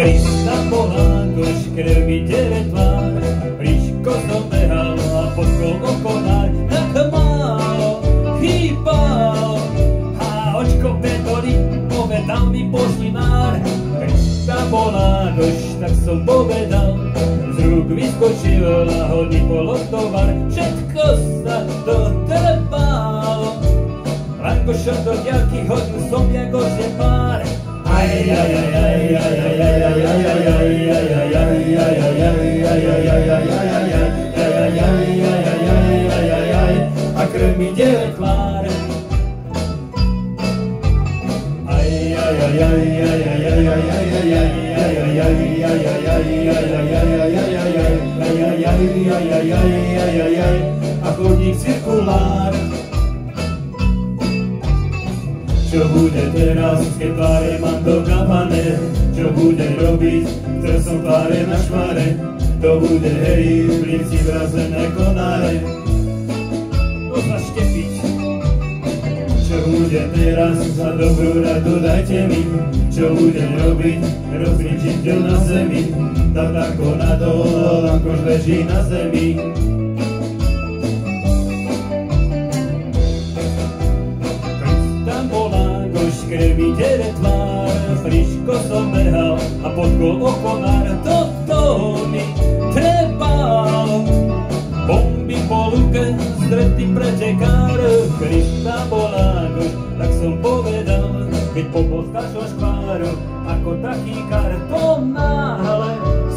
Krista Polankoš, krmiteľe tvár, Ríško som behal a podkol okonár, tak málo chýbalo. A očko Petoli povedal mi poštinár, Krista Polankoš, tak som povedal, z rúk vyskočil náhodný polotovar, všetko sa dotrvalo. Lankoša do diaľky hodil som jako žepár. A krmiteľe tvár. A chodník cirkulár. Čo bude teraz, keď tváre mám dokápané? Čo bude robiť, chcel som tváre na šváre? To bude hej, plivci vrazené konáre. To zaštepiť. Čo bude teraz, za dobrú radu dajte mi. Čo bude robiť, rozličiteľ na zemi. Tak ako nadol, Lankoš leží na zemi. Krmiteľe tvár, friško som behal a podkol okonár, toto mi trebalo. Bomby po luke, stretý pretekár, Krista Polankoš, tak som povedal, keď pobodkáš o škváru, ako tachykár, to náhle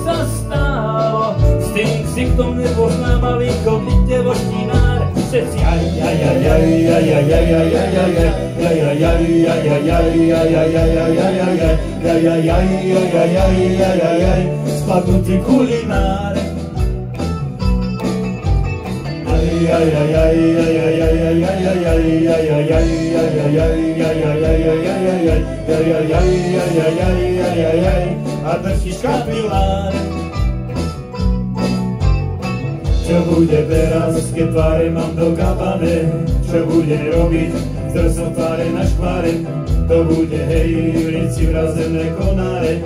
sa stalo. S tým ksichtom nepoznával inkognite voštinár, všetci spadnutý kulinár. A držíš kapilár. Čo bude teraz, keď tváre mám dokápané? Čo bude robiť, chcel som tváre na škváre? To bude hej, vrici vrazené konáre.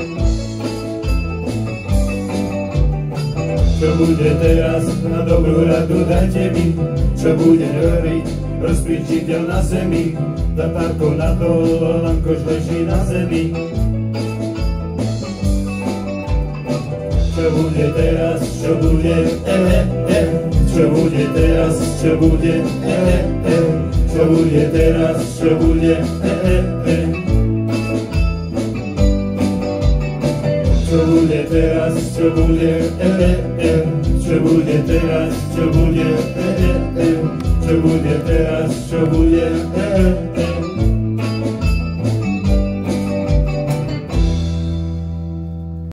Čo bude teraz, na dobrú radu dajte mi. Čo bude robiť, rozpríčiteľ na zemi. Tatárko na to, Lankoš leží na zemi. Čo bude teraz, čo bude, čo bude teraz, čo bude, čo bude teraz, čo bude, čo bude teraz, čo bude, čo bude teraz, čo bude, čo bude teraz, čo bude,